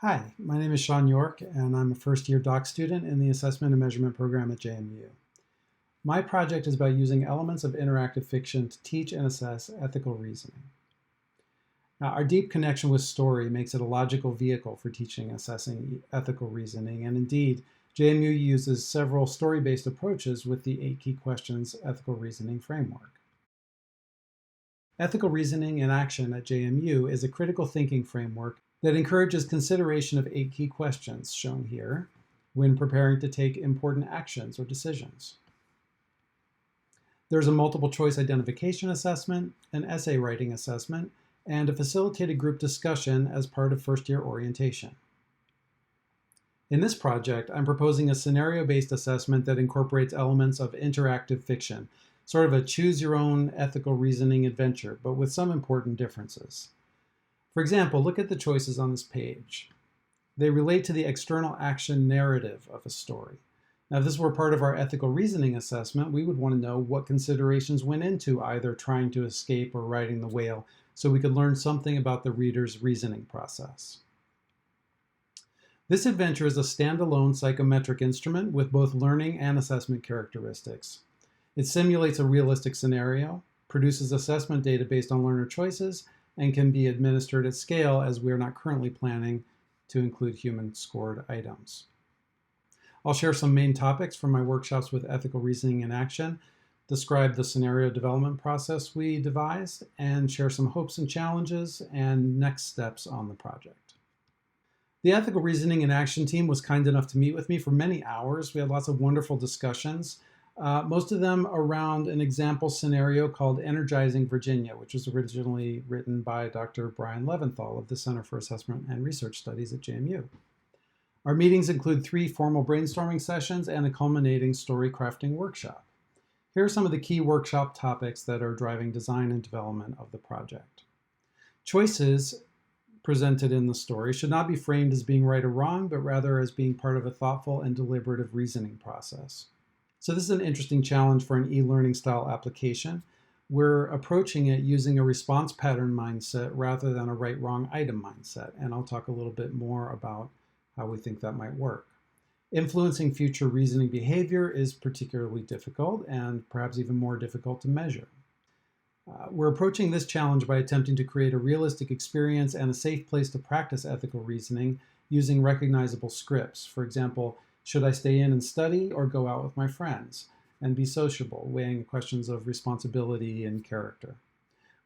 Hi, my name is Sean York, and I'm a first-year doc student in the Assessment and Measurement program at JMU. My project is about using elements of interactive fiction to teach and assess ethical reasoning. Now, our deep connection with story makes it a logical vehicle for teaching and assessing ethical reasoning, and indeed, JMU uses several story-based approaches with the 8 Key Questions ethical reasoning framework. Ethical reasoning in action at JMU is a critical thinking framework that encourages consideration of 8 key questions, shown here, when preparing to take important actions or decisions. There's a multiple choice identification assessment, an essay writing assessment, and a facilitated group discussion as part of first-year orientation. In this project, I'm proposing a scenario-based assessment that incorporates elements of interactive fiction, sort of a choose-your-own ethical reasoning adventure, but with some important differences. For example, look at the choices on this page. They relate to the external action narrative of a story. Now, if this were part of our ethical reasoning assessment, we would want to know what considerations went into either trying to escape or riding the whale, so we could learn something about the reader's reasoning process. This adventure is a standalone psychometric instrument with both learning and assessment characteristics. It simulates a realistic scenario, produces assessment data based on learner choices, and can be administered at scale, as we are not currently planning to include human-scored items. I'll share some main topics from my workshops with ethical reasoning in action, describe the scenario development process we devised, and share some hopes and challenges and next steps on the project. The ethical reasoning in action team was kind enough to meet with me for many hours. We had lots of wonderful discussions. Most of them around an example scenario called Energizing Virginia, which was originally written by Dr. Brian Leventhal of the Center for Assessment and Research Studies at JMU. Our meetings include 3 formal brainstorming sessions and a culminating story crafting workshop. Here are some of the key workshop topics that are driving design and development of the project. Choices presented in the story should not be framed as being right or wrong, but rather as being part of a thoughtful and deliberative reasoning process. So this is an interesting challenge for an e-learning style application. We're approaching it using a response pattern mindset rather than a right-wrong item mindset, and I'll talk a little bit more about how we think that might work. Influencing future reasoning behavior is particularly difficult and perhaps even more difficult to measure. We're approaching this challenge by attempting to create a realistic experience and a safe place to practice ethical reasoning using recognizable scripts. For example, should I stay in and study or go out with my friends and be sociable, weighing questions of responsibility and character?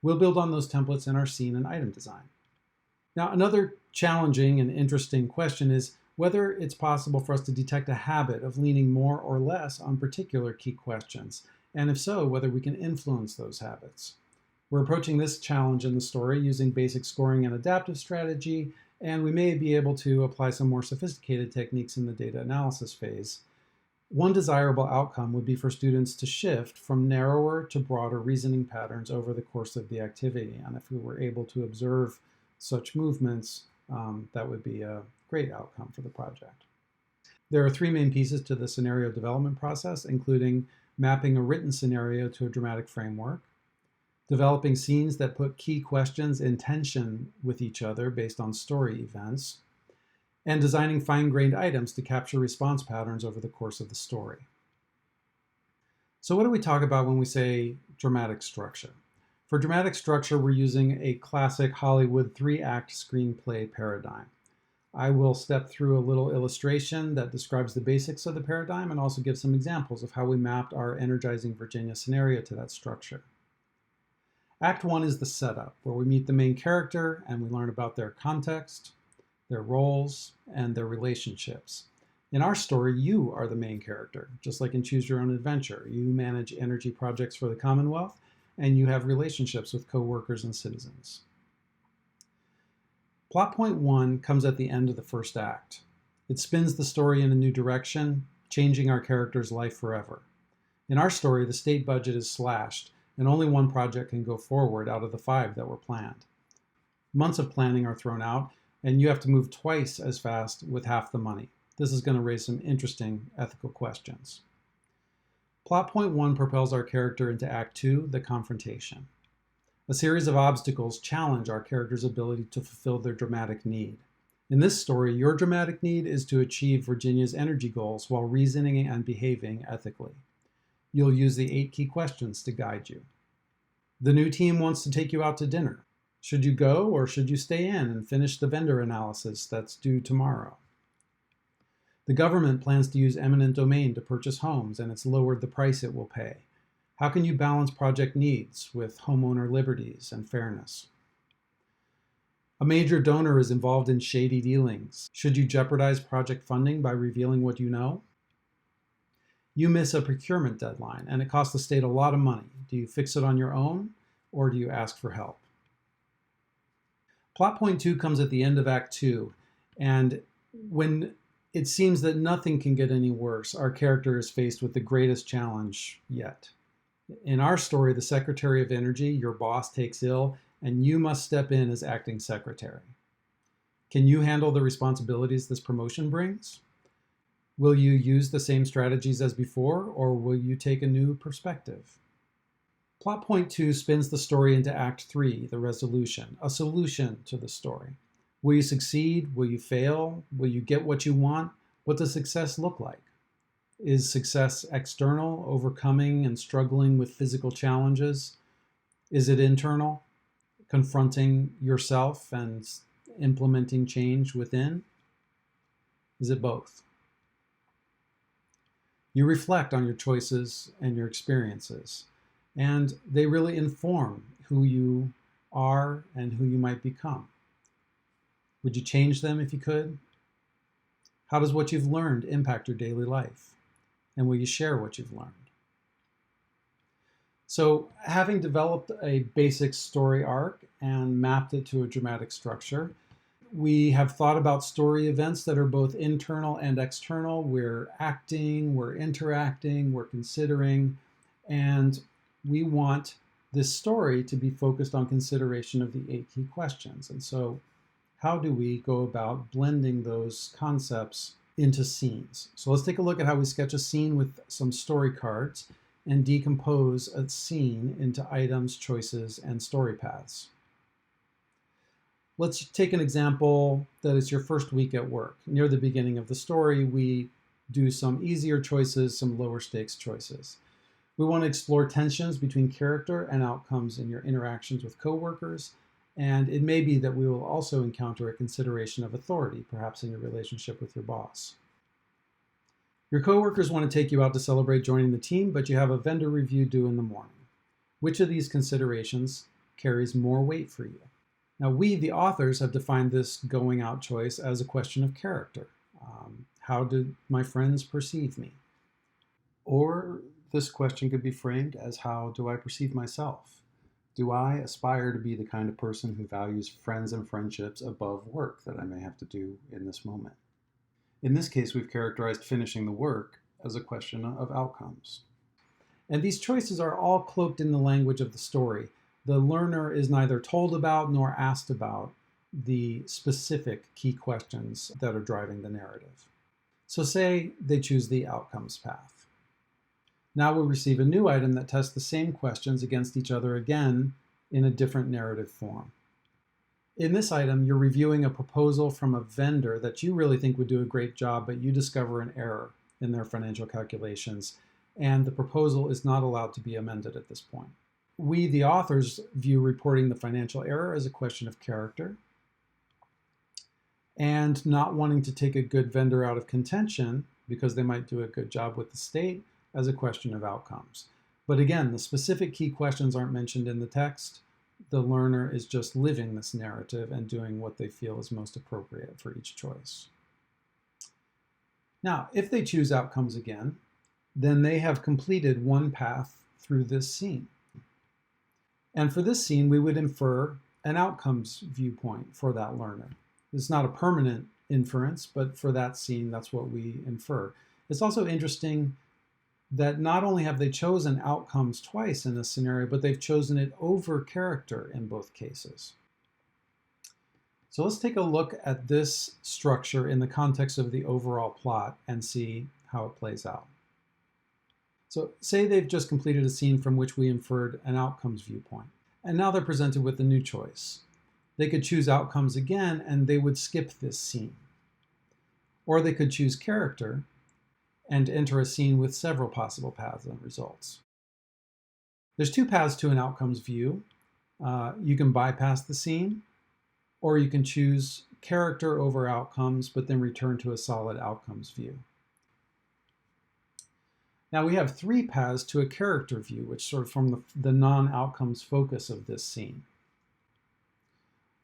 We'll build on those templates in our scene and item design. Now, another challenging and interesting question is whether it's possible for us to detect a habit of leaning more or less on particular key questions, and if so, whether we can influence those habits. We're approaching this challenge in the story using basic scoring and adaptive strategy, and we may be able to apply some more sophisticated techniques in the data analysis phase. One desirable outcome would be for students to shift from narrower to broader reasoning patterns over the course of the activity. And if we were able to observe such movements, that would be a great outcome for the project. There are 3 main pieces to the scenario development process, including mapping a written scenario to a dramatic framework, developing scenes that put key questions in tension with each other based on story events, and designing fine-grained items to capture response patterns over the course of the story. So what do we talk about when we say dramatic structure? For dramatic structure, we're using a classic Hollywood 3-act screenplay paradigm. I will step through a little illustration that describes the basics of the paradigm and also give some examples of how we mapped our Energizing Virginia scenario to that structure. Act 1 is the setup, where we meet the main character and we learn about their context, their roles, and their relationships. In our story, you are the main character, just like in Choose Your Own Adventure. You manage energy projects for the Commonwealth, and you have relationships with co-workers and citizens. Plot point 1 comes at the end of the first act. It spins the story in a new direction, changing our character's life forever. In our story, the state budget is slashed, and only one project can go forward out of the 5 that were planned. Months of planning are thrown out, and you have to move twice as fast with half the money. This is going to raise some interesting ethical questions. Plot point 1 propels our character into Act 2, the confrontation. A series of obstacles challenge our character's ability to fulfill their dramatic need. In this story, your dramatic need is to achieve Virginia's energy goals while reasoning and behaving ethically. You'll use the 8 key questions to guide you. The new team wants to take you out to dinner. Should you go or should you stay in and finish the vendor analysis that's due tomorrow? The government plans to use eminent domain to purchase homes, and it's lowered the price it will pay. How can you balance project needs with homeowner liberties and fairness? A major donor is involved in shady dealings. Should you jeopardize project funding by revealing what you know? You miss a procurement deadline, and it costs the state a lot of money. Do you fix it on your own, or do you ask for help? Plot point 2 comes at the end of Act 2, and when it seems that nothing can get any worse, our character is faced with the greatest challenge yet. In our story, the Secretary of Energy, your boss, takes ill, and you must step in as acting secretary. Can you handle the responsibilities this promotion brings? Will you use the same strategies as before, or will you take a new perspective? Plot point 2 spins the story into Act 3, the resolution, a solution to the story. Will you succeed? Will you fail? Will you get what you want? What does success look like? Is success external, overcoming and struggling with physical challenges? Is it internal, confronting yourself and implementing change within? Is it both? You reflect on your choices and your experiences, and they really inform who you are and who you might become. Would you change them if you could? How does what you've learned impact your daily life? And will you share what you've learned? So, having developed a basic story arc and mapped it to a dramatic structure, we have thought about story events that are both internal and external. We're acting, we're interacting, we're considering, and we want this story to be focused on consideration of the 8 key questions. And so, how do we go about blending those concepts into scenes? So let's take a look at how we sketch a scene with some story cards and decompose a scene into items, choices, and story paths. Let's take an example that is your first week at work. Near the beginning of the story, we do some easier choices, some lower stakes choices. We want to explore tensions between character and outcomes in your interactions with coworkers. And it may be that we will also encounter a consideration of authority, perhaps in your relationship with your boss. Your coworkers want to take you out to celebrate joining the team, but you have a vendor review due in the morning. Which of these considerations carries more weight for you? Now, we, the authors, have defined this going out choice as a question of character. How do my friends perceive me? Or this question could be framed as, how do I perceive myself? Do I aspire to be the kind of person who values friends and friendships above work that I may have to do in this moment? In this case, we've characterized finishing the work as a question of outcomes. And these choices are all cloaked in the language of the story. The learner is neither told about nor asked about the specific key questions that are driving the narrative. So say they choose the outcomes path. Now we'll receive a new item that tests the same questions against each other again in a different narrative form. In this item, you're reviewing a proposal from a vendor that you really think would do a great job, but you discover an error in their financial calculations, and the proposal is not allowed to be amended at this point. We, the authors, view reporting the financial error as a question of character, and not wanting to take a good vendor out of contention because they might do a good job with the state as a question of outcomes. But again, the specific key questions aren't mentioned in the text. The learner is just living this narrative and doing what they feel is most appropriate for each choice. Now, if they choose outcomes again, then they have completed one path through this scene. And for this scene, we would infer an outcomes viewpoint for that learner. It's not a permanent inference, but for that scene, that's what we infer. It's also interesting that not only have they chosen outcomes twice in this scenario, but they've chosen it over character in both cases. So let's take a look at this structure in the context of the overall plot and see how it plays out. So say they've just completed a scene from which we inferred an outcomes viewpoint, and now they're presented with a new choice. They could choose outcomes again, and they would skip this scene. Or they could choose character and enter a scene with several possible paths and results. There's two paths to an outcomes view. You can bypass the scene, or you can choose character over outcomes, but then return to a solid outcomes view. Now we have three paths to a character view, which sort of form the non-outcomes focus of this scene.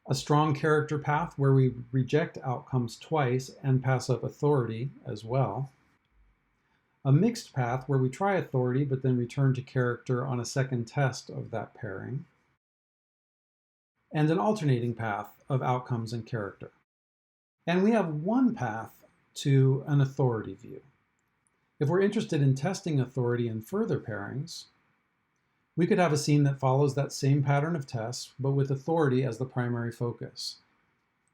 A strong character path where we reject outcomes twice and pass up authority as well. A mixed path where we try authority but then return to character on a second test of that pairing. And an alternating path of outcomes and character. And we have one path to an authority view. If we're interested in testing authority in further pairings, we could have a scene that follows that same pattern of tests, but with authority as the primary focus.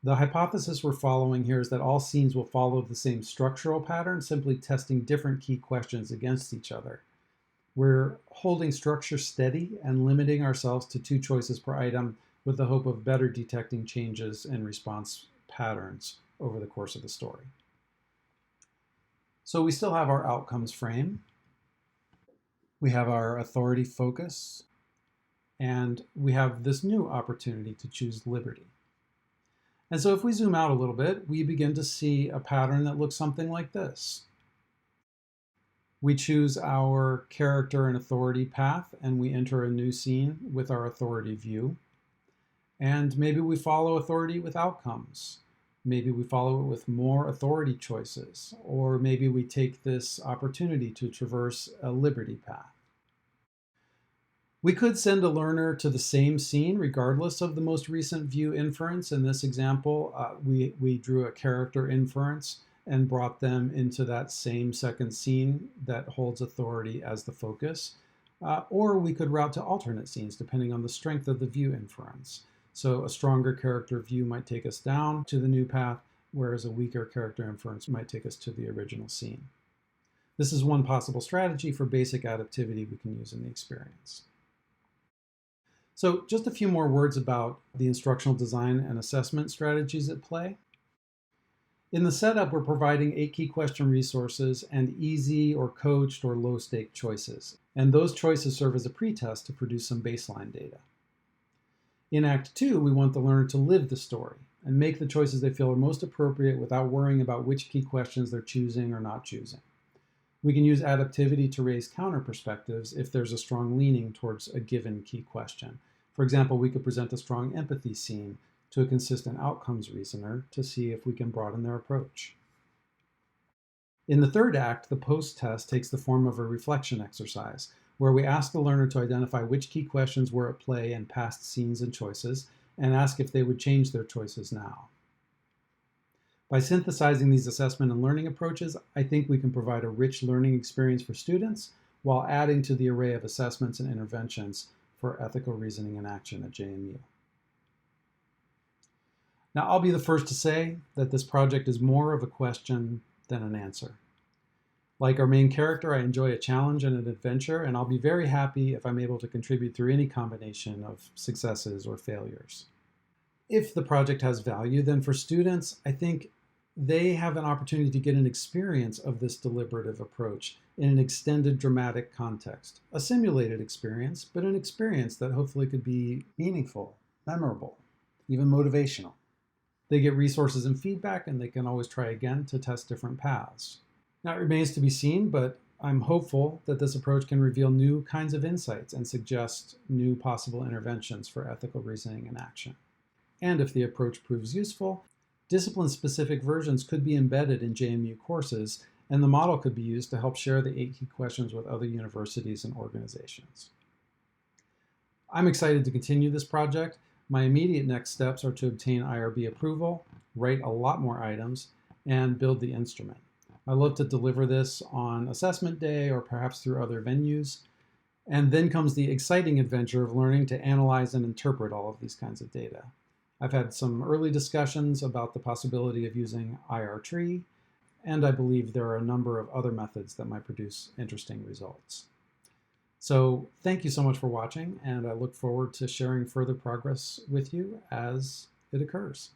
The hypothesis we're following here is that all scenes will follow the same structural pattern, simply testing different key questions against each other. We're holding structure steady and limiting ourselves to 2 choices per item with the hope of better detecting changes in response patterns over the course of the story. So we still have our outcomes frame. We have our authority focus, and we have this new opportunity to choose liberty. And so if we zoom out a little bit, we begin to see a pattern that looks something like this. We choose our character and authority path, and we enter a new scene with our authority view. And maybe we follow authority with outcomes. Maybe we follow it with more authority choices, or maybe we take this opportunity to traverse a liberty path. We could send a learner to the same scene regardless of the most recent view inference. In this example, we drew a character inference and brought them into that same second scene that holds authority as the focus. Or we could route to alternate scenes depending on the strength of the view inference. So a stronger character view might take us down to the new path, whereas a weaker character inference might take us to the original scene. This is one possible strategy for basic adaptivity we can use in the experience. So just a few more words about the instructional design and assessment strategies at play. In the setup, we're providing 8 key question resources and easy or coached or low-stake choices. And those choices serve as a pretest to produce some baseline data. In Act 2, we want the learner to live the story and make the choices they feel are most appropriate without worrying about which key questions they're choosing or not choosing. We can use adaptivity to raise counter perspectives if there's a strong leaning towards a given key question. For example, we could present a strong empathy scene to a consistent outcomes reasoner to see if we can broaden their approach. In the third act, the post-test takes the form of a reflection exercise, where we ask the learner to identify which key questions were at play in past scenes and choices, and ask if they would change their choices now. By synthesizing these assessment and learning approaches, I think we can provide a rich learning experience for students while adding to the array of assessments and interventions for ethical reasoning and action at JMU. Now, I'll be the first to say that this project is more of a question than an answer. Like our main character, I enjoy a challenge and an adventure, and I'll be very happy if I'm able to contribute through any combination of successes or failures. If the project has value, then for students, I think they have an opportunity to get an experience of this deliberative approach in an extended dramatic context. A simulated experience, but an experience that hopefully could be meaningful, memorable, even motivational. They get resources and feedback, and they can always try again to test different paths. Now, it remains to be seen, but I'm hopeful that this approach can reveal new kinds of insights and suggest new possible interventions for ethical reasoning and action. And if the approach proves useful, discipline-specific versions could be embedded in JMU courses, and the model could be used to help share the 8 key questions with other universities and organizations. I'm excited to continue this project. My immediate next steps are to obtain IRB approval, write a lot more items, and build the instrument. I love to deliver this on assessment day or perhaps through other venues. And then comes the exciting adventure of learning to analyze and interpret all of these kinds of data. I've had some early discussions about the possibility of using IR tree, and I believe there are a number of other methods that might produce interesting results. So thank you so much for watching, and I look forward to sharing further progress with you as it occurs.